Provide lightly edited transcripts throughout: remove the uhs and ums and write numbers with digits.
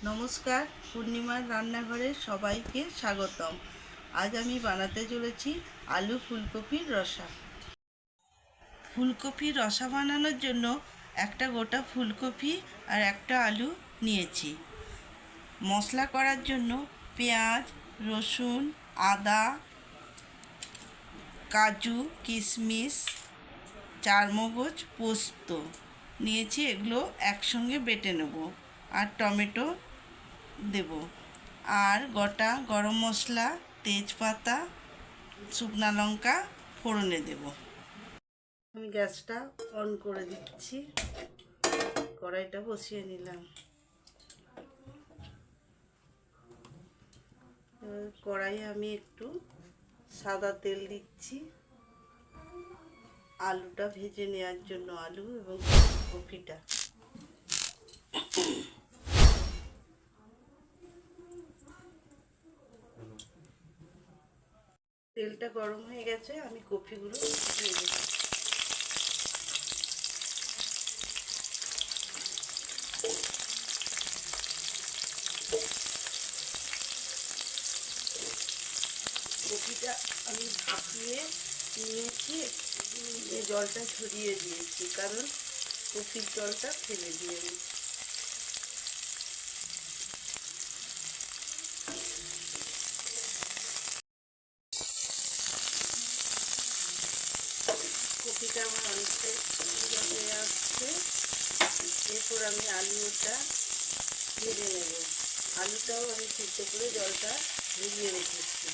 নমস্কার, পূর্ণিমার রান্নাঘরে সবাইকে স্বাগতম। আজ আমি বানাতে চলেছি আলু ফুলকপির রসা। ফুলকপির রসা বানানোর জন্য একটা গোটা ফুলকপি আর একটা আলু নিয়েছি। মশলা করার জন্য পেঁয়াজ, রসুন, আদা, কাজু, কিশমিশ, চারমগজ, পোস্ত নিয়েছি। এগুলো একসঙ্গে বেটে নেব আর টমেটো দেব আর গোটা গরম মশলা, তেজপাতা, শুকনো লঙ্কা ফোড়নে দেব। আমি গ্যাসটা অন করে দিচ্ছি, কড়াইটা বসিয়ে নিলাম। কড়াইয়ে আমি একটু সাদা তেল দিচ্ছি আলুটা ভেজে নেওয়ার জন্য, আলু এবং কপিটা। তেলটা গরম হয়ে গেছে, আমি কপিগুলো দিয়ে দেব। কপিটা আমি ভাপিয়ে নিয়েছি, জলটা ঝরিয়ে দিয়েছি, কারণ কপির জলটা ফেলে দিয়ে আমি কপিটা আমার অনেকটাই হয়ে আসছে। এরপর আমি আলুটা ভেজে নেব। আলুটাও আমি সিদ্ধ করে জলটা ঝরিয়ে রেখেছি।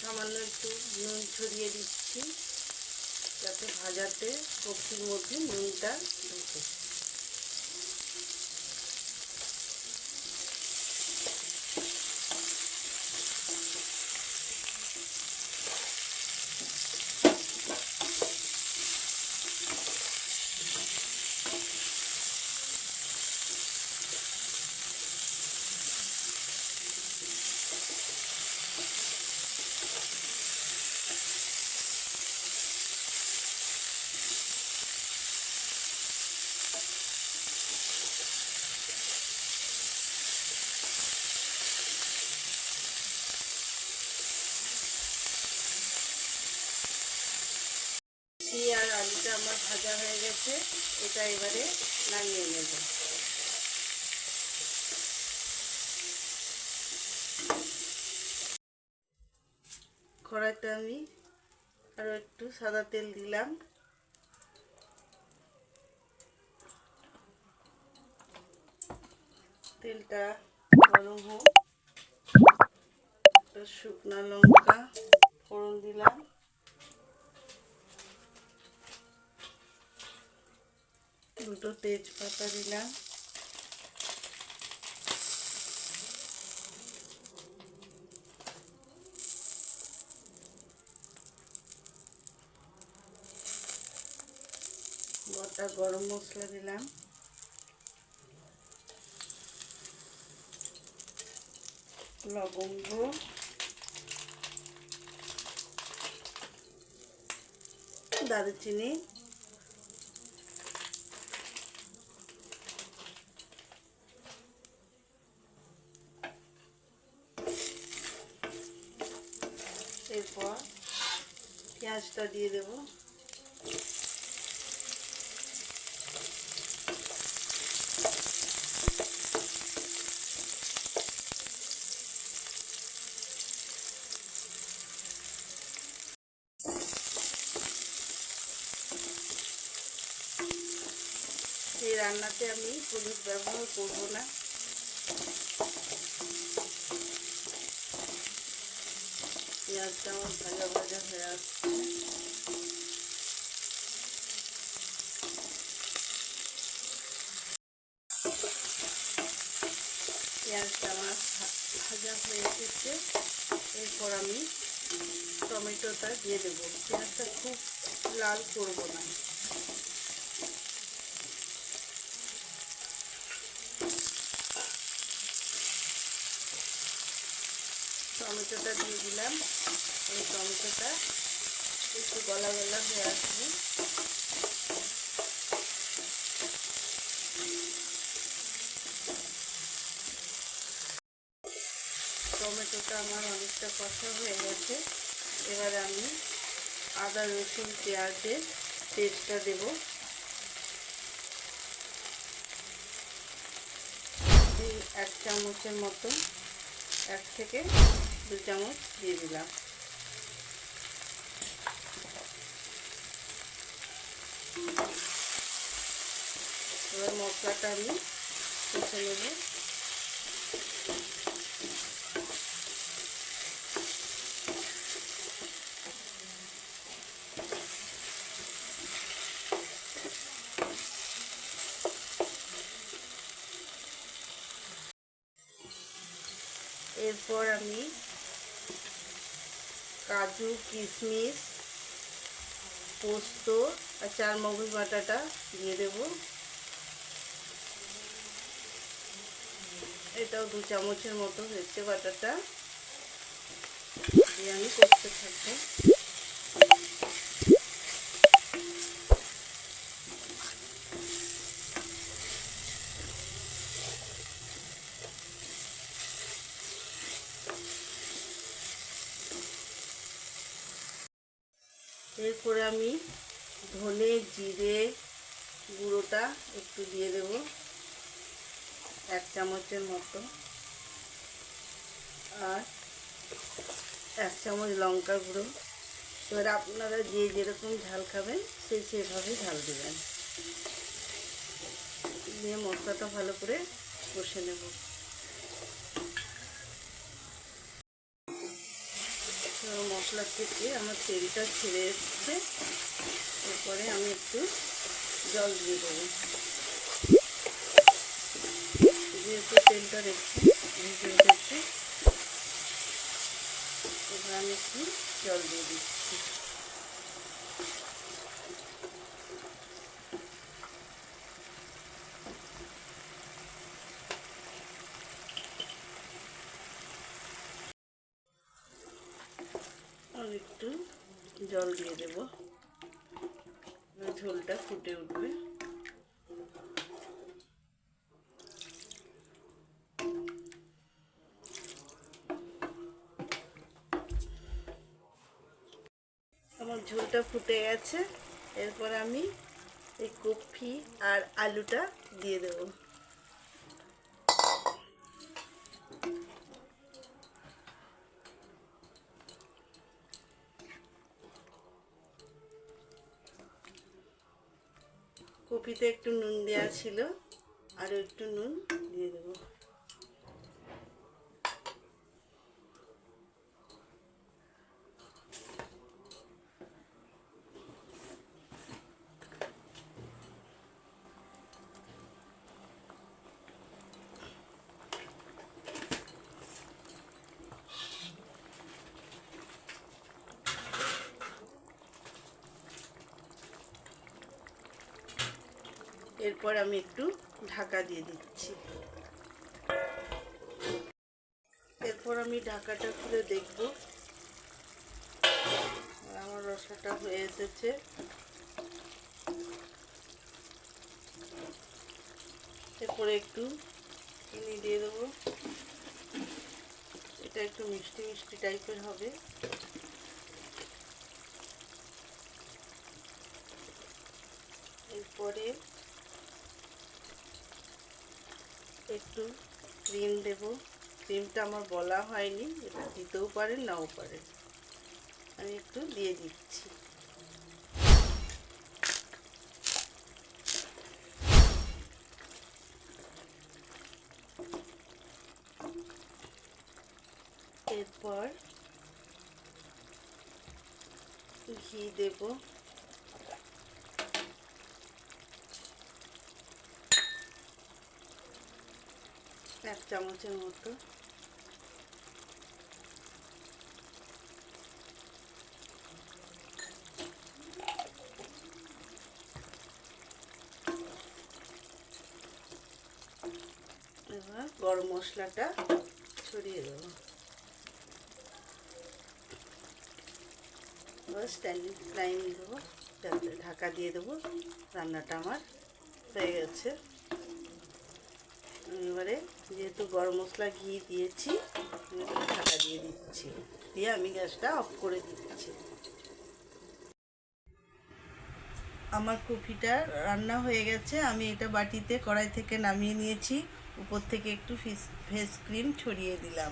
সামান্য একটু নুন ছড়িয়ে দিচ্ছি, যাতে ভাজাতে কপির মধ্যে নুনটা ঢুকে। আর আলুটা আমার ভাজা হয়ে গেছে, এটা এবারে নামিয়ে নেব। কড়াইতে আমি আরও একটু সাদা তেল দিলাম। তেলটা গরম হোক, একটা শুকনো লঙ্কা ফোড়ন দিলাম, দুটো তেজপাতা দিলাম, গোটা গরম মশলা দিলাম, লবঙ্গ, দারুচিনি, এরপর পেঁয়াজটা দিয়ে দেব। এই রান্নাতে আমি হলুদ ব্যবহার করব না। পেঁয়াজটা আমার ভাজা ভাজা হয়ে আসছে। পেঁয়াজটা আমার ভাজা হয়ে এসেছে, এরপর আমি টমেটোটা দিয়ে দেবো। পেঁয়াজটা খুব লাল করব না। টমেটোটা দিয়ে দিলাম। এই টমেটোটা একটু গলা গলা হয়ে আসবে। টমেটোটা আমার অনেকটা কষা হয়ে গেছে। এবার আমি আদা রসুন পেঁয়াজের পেস্টটা দেব। এই 1 চামচের মতো, 1 থেকে 2 চামচ দিয়ে দিলাম। এবার মশলাটা আমি কষে নেব। এরপর আমি কাজু কিশমিশ পোস্ত আর চারমগজ বাটাটা দিয়ে দেব। এটাও 2 চামচের মতো হচ্ছে বাটাটা দিয়ে আমি করতে থাকবো। এরপরে আমি ধনে জিরে গুঁড়োটা একটু দিয়ে দেব, 1 চামচের মতো, আর 1 চামচ লঙ্কা গুঁড়ো। এবার আপনারা যে যেরকম ঝাল খাবেন সেভাবে ঝাল দেবেন। দিয়ে মশলাটা ভালো করে কষে নেব। মশলা থেকে আমার তেলটা ছেড়ে এসছে। এরপরে আমি একটু জল দিয়ে দেবো। যেহেতু তেলটা ভেজে উঠেছে, এবার আমি একটু জল দিয়ে দিচ্ছি। আর একটু জল দিয়ে দেবো, ঝোলটা ফুটে উঠবে। আমার ঝোলটা ফুটে গেছে। এরপর আমি এই কপি আর আলুটা দিয়ে দেব। কপিতে একটু নুন দেওয়া ছিল, আরও একটু নুন দিয়ে দেবো। এরপর আমি একটু ঢাকা দিয়ে দিচ্ছি। এরপর আমি ঢাকাটা খুলে দেখব। আমার রসাটা হয়ে এসেছে। এরপরে একটু চিনি দিয়ে দেবো। এটা একটু মিষ্টি মিষ্টি টাইপের হবে। এরপরে একটু ক্রিম দেব। ক্রিমটা আমার বলা হয়নি, এটা দিতেও পারেন নাও পারেন, আমি একটু দিয়ে দিচ্ছি। এরপর ঘি দেব। 1 চামচের মতো। গরম মশলাটা ছড়িয়ে দেবো। এবার স্ট্যান্ডিং ফ্লাইম দেবো, যাতে ঢাকা দিয়ে দেবো। রান্নাটা আমার হয়ে গেছে। এবারে যেহেতু গরম মশলা ঘি দিয়েছি, ঢাকা দিয়ে দিচ্ছি, দিয়ে আমি গ্যাসটা অফ করে দিচ্ছি। আমার কফিটা রান্না হয়ে গেছে। আমি এটা বাটিতে কড়াই থেকে নামিয়ে নিয়েছি। উপর থেকে একটু ফেস ক্রিম ছড়িয়ে দিলাম।